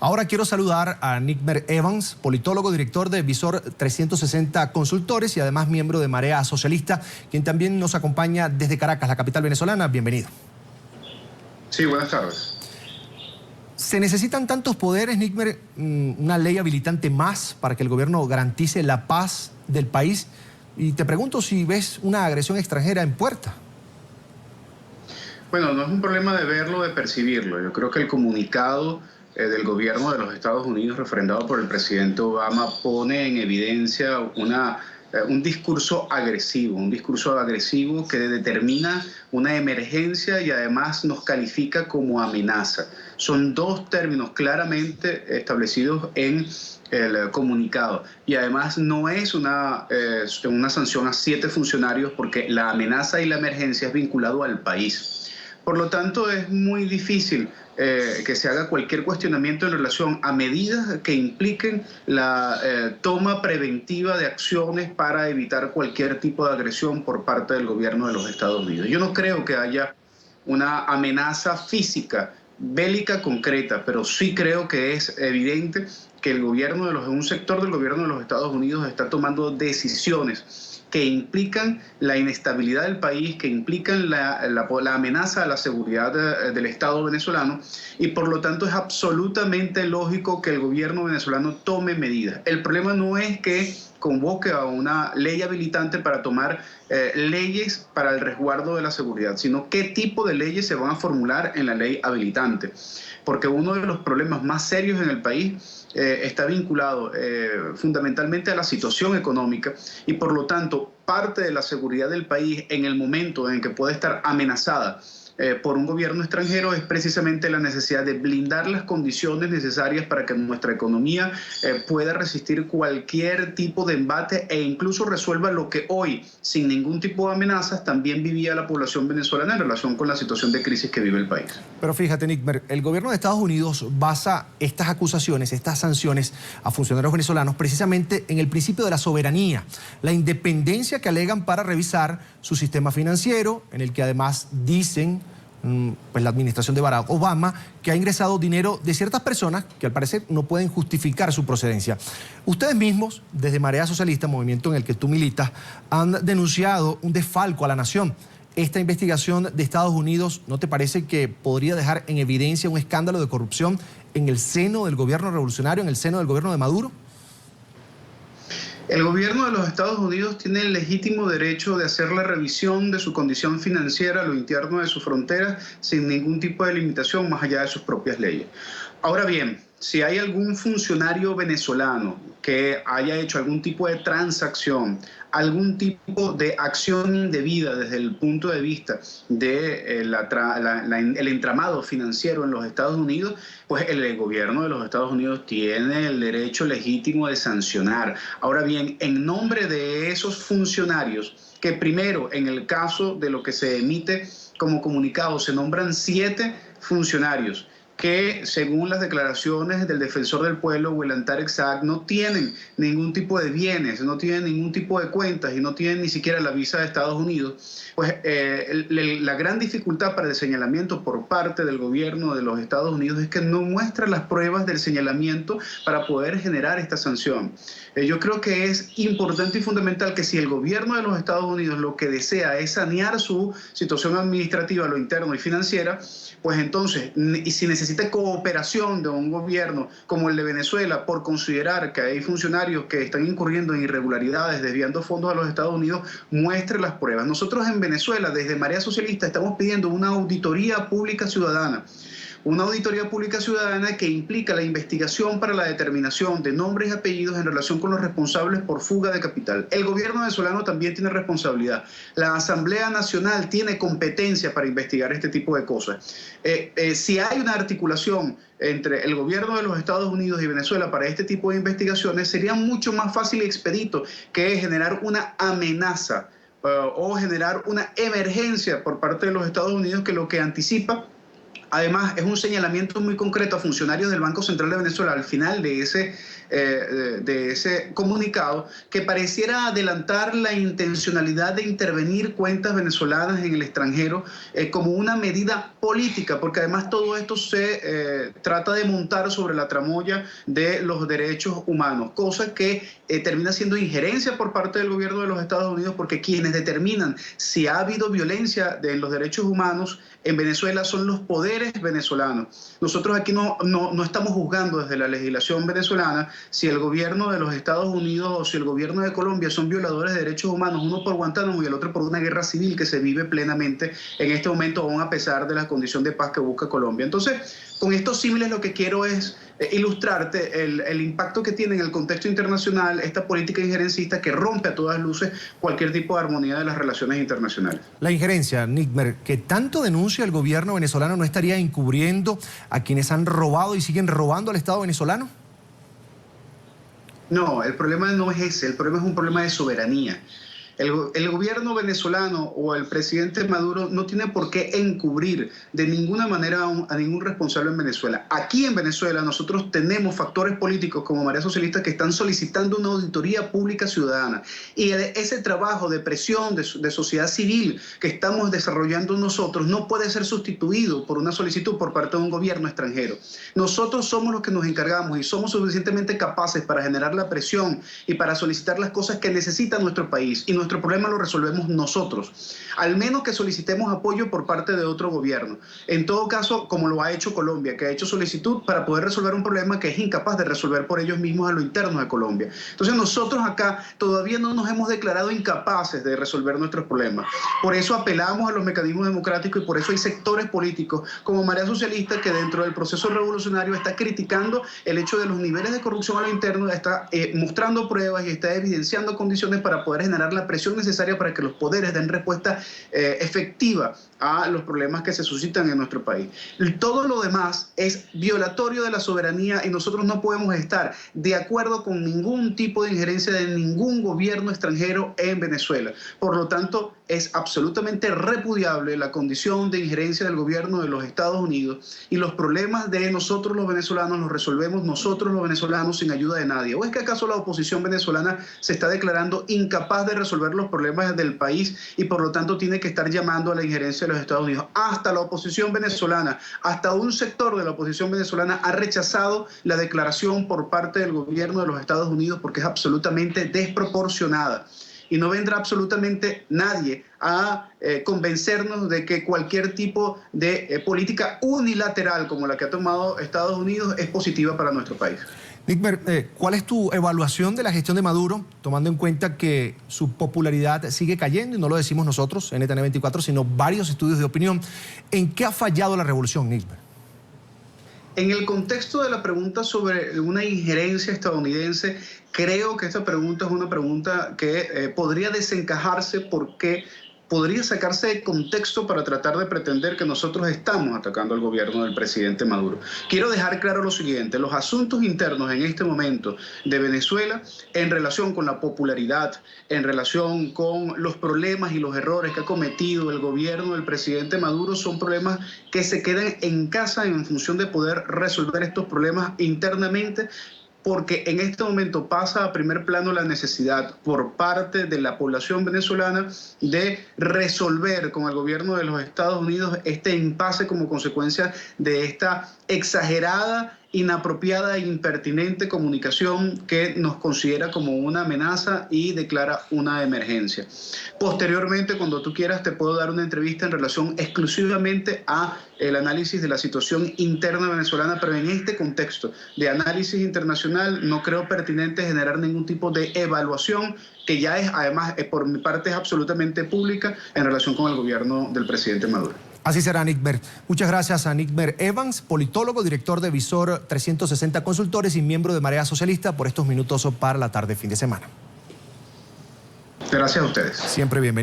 Ahora quiero saludar a Nickmer Evans, politólogo, director de Visor 360 Consultores y además miembro de Marea Socialista, quien también nos acompaña desde Caracas, la capital venezolana. Bienvenido. Sí, buenas tardes. ¿Se necesitan tantos poderes, Nickmer, una ley habilitante más para que el gobierno garantice la paz del país? Y te pregunto si ves una agresión extranjera en puerta. Bueno, no es un problema de verlo, de percibirlo. Yo creo que el comunicado del gobierno de los Estados Unidos, refrendado por el presidente Obama, pone en evidencia un discurso agresivo que determina una emergencia y además nos califica como amenaza. Son dos términos claramente establecidos en el comunicado y además no es una sanción a 7 funcionarios porque la amenaza y la emergencia es vinculado al país. Por lo tanto, es muy difícil que se haga cualquier cuestionamiento en relación a medidas que impliquen la toma preventiva de acciones para evitar cualquier tipo de agresión por parte del gobierno de los Estados Unidos. Yo no creo que haya una amenaza física, bélica concreta, pero sí creo que es evidente que un sector del gobierno de los Estados Unidos está tomando decisiones que implican la inestabilidad del país, que implican la amenaza a la seguridad del Estado venezolano y por lo tanto es absolutamente lógico que el gobierno venezolano tome medidas. El problema no es que convoque a una ley habilitante para tomar leyes para el resguardo de la seguridad, sino qué tipo de leyes se van a formular en la ley habilitante. Porque uno de los problemas más serios en el país está vinculado fundamentalmente a la situación económica y por lo tanto parte de la seguridad del país en el momento en que puede estar amenazada por un gobierno extranjero es precisamente la necesidad de blindar las condiciones necesarias para que nuestra economía pueda resistir cualquier tipo de embate e incluso resuelva lo que hoy, sin ningún tipo de amenazas, también vivía la población venezolana en relación con la situación de crisis que vive el país. Pero fíjate, Nickmer, el gobierno de Estados Unidos basa estas acusaciones, estas sanciones a funcionarios venezolanos precisamente en el principio de la soberanía, la independencia que alegan para revisar su sistema financiero, en el que además dicen pues la administración de Barack Obama, que ha ingresado dinero de ciertas personas que al parecer no pueden justificar su procedencia. Ustedes mismos, desde Marea Socialista, movimiento en el que tú militas, han denunciado un desfalco a la nación. ¿Esta investigación de Estados Unidos no te parece que podría dejar en evidencia un escándalo de corrupción en el seno del gobierno revolucionario, en el seno del gobierno de Maduro? El gobierno de los Estados Unidos tiene el legítimo derecho de hacer la revisión de su condición financiera a lo interno de sus fronteras sin ningún tipo de limitación más allá de sus propias leyes. Ahora bien, si hay algún funcionario venezolano que haya hecho algún tipo de transacción, algún tipo de acción indebida desde el punto de vista de el entramado financiero en los Estados Unidos, pues el gobierno de los Estados Unidos tiene el derecho legítimo de sancionar. Ahora bien, en nombre de esos funcionarios, que primero, en el caso de lo que se emite como comunicado, se nombran 7 funcionarios, que según las declaraciones del defensor del pueblo, Willard Tarek Saab, no tienen ningún tipo de bienes, no tienen ningún tipo de cuentas y no tienen ni siquiera la visa de Estados Unidos, pues la gran dificultad para el señalamiento por parte del gobierno de los Estados Unidos es que no muestra las pruebas del señalamiento para poder generar esta sanción. Yo creo que es importante y fundamental que si el gobierno de los Estados Unidos lo que desea es sanear su situación administrativa, lo interno y financiera, pues entonces, y si necesita cooperación de un gobierno como el de Venezuela por considerar que hay funcionarios que están incurriendo en irregularidades, desviando fondos a los Estados Unidos, muestre las pruebas. Nosotros en Venezuela, desde Marea Socialista, estamos pidiendo una auditoría pública ciudadana. Una auditoría pública ciudadana que implica la investigación para la determinación de nombres y apellidos en relación con los responsables por fuga de capital. El gobierno venezolano también tiene responsabilidad. La Asamblea Nacional tiene competencia para investigar este tipo de cosas. Si hay una articulación entre el gobierno de los Estados Unidos y Venezuela para este tipo de investigaciones, sería mucho más fácil y expedito que generar una amenaza o generar una emergencia por parte de los Estados Unidos, que lo que anticipa Además, es un señalamiento muy concreto a funcionarios del Banco Central de Venezuela al final de ese comunicado, que pareciera adelantar la intencionalidad de intervenir cuentas venezolanas en el extranjero como una medida política, porque además todo esto se trata de montar sobre la tramoya de los derechos humanos, cosa que termina siendo injerencia por parte del gobierno de los Estados Unidos, porque quienes determinan si ha habido violencia en los derechos humanos en Venezuela son los poderes venezolanos. Nosotros aquí no estamos juzgando desde la legislación venezolana si el gobierno de los Estados Unidos o si el gobierno de Colombia son violadores de derechos humanos, uno por Guantánamo y el otro por una guerra civil que se vive plenamente en este momento, aún a pesar de la condición de paz que busca Colombia. Entonces, con estos símiles lo que quiero es ilustrarte el impacto que tiene en el contexto internacional esta política injerencista que rompe a todas luces cualquier tipo de armonía de las relaciones internacionales. La injerencia, Nigmer, que tanto denuncia el gobierno venezolano, ¿no estaría encubriendo a quienes han robado y siguen robando al Estado venezolano? No, el problema no es ese, el problema es un problema de soberanía. El gobierno venezolano o el presidente Maduro no tiene por qué encubrir de ninguna manera a ningún responsable en Venezuela. Aquí en Venezuela nosotros tenemos factores políticos como Marea Socialista que están solicitando una auditoría pública ciudadana. Y ese trabajo de presión de sociedad civil que estamos desarrollando nosotros no puede ser sustituido por una solicitud por parte de un gobierno extranjero. Nosotros somos los que nos encargamos y somos suficientemente capaces para generar la presión y para solicitar las cosas que necesita nuestro país. Y nuestro problema lo resolvemos nosotros, al menos que solicitemos apoyo por parte de otro gobierno. En todo caso, como lo ha hecho Colombia, que ha hecho solicitud para poder resolver un problema que es incapaz de resolver por ellos mismos a lo interno de Colombia. Entonces nosotros acá todavía no nos hemos declarado incapaces de resolver nuestros problemas. Por eso apelamos a los mecanismos democráticos y por eso hay sectores políticos como Marea Socialista que dentro del proceso revolucionario está criticando el hecho de los niveles de corrupción a lo interno, está mostrando pruebas y está evidenciando condiciones para poder generar la presión necesaria para que los poderes den respuesta efectiva a los problemas que se suscitan en nuestro país. Todo lo demás es violatorio de la soberanía y nosotros no podemos estar de acuerdo con ningún tipo de injerencia de ningún gobierno extranjero en Venezuela. Por lo tanto, es absolutamente repudiable la condición de injerencia del gobierno de los Estados Unidos y los problemas de nosotros los venezolanos los resolvemos nosotros los venezolanos sin ayuda de nadie. ¿O es que acaso la oposición venezolana se está declarando incapaz de resolver los problemas del país y por lo tanto tiene que estar llamando a la injerencia de los Estados Unidos? Hasta la oposición venezolana, hasta un sector de la oposición venezolana ha rechazado la declaración por parte del gobierno de los Estados Unidos porque es absolutamente desproporcionada. Y no vendrá absolutamente nadie a convencernos de que cualquier tipo de política unilateral como la que ha tomado Estados Unidos es positiva para nuestro país. Nigmer, ¿cuál es tu evaluación de la gestión de Maduro, tomando en cuenta que su popularidad sigue cayendo, y no lo decimos nosotros, NTN24, sino varios estudios de opinión? ¿En qué ha fallado la revolución, Nigmer? En el contexto de la pregunta sobre una injerencia estadounidense, creo que esta pregunta es una pregunta que podría desencajarse porque podría sacarse de contexto para tratar de pretender que nosotros estamos atacando al gobierno del presidente Maduro. Quiero dejar claro lo siguiente: los asuntos internos en este momento de Venezuela, en relación con la popularidad, en relación con los problemas y los errores que ha cometido el gobierno del presidente Maduro, son problemas que se quedan en casa en función de poder resolver estos problemas internamente, porque en este momento pasa a primer plano la necesidad por parte de la población venezolana de resolver con el gobierno de los Estados Unidos este impasse como consecuencia de esta exagerada, inapropiada e impertinente comunicación que nos considera como una amenaza y declara una emergencia. Posteriormente, cuando tú quieras, te puedo dar una entrevista en relación exclusivamente a el análisis de la situación interna venezolana, pero en este contexto de análisis internacional no creo pertinente generar ningún tipo de evaluación que ya es, además, por mi parte, es absolutamente pública en relación con el gobierno del presidente Maduro. Así será, Nigmer. Muchas gracias a Nigmer Evans, politólogo, director de Visor 360 Consultores y miembro de Marea Socialista, por estos minutos para la tarde fin de semana. Gracias a ustedes. Siempre bienvenido.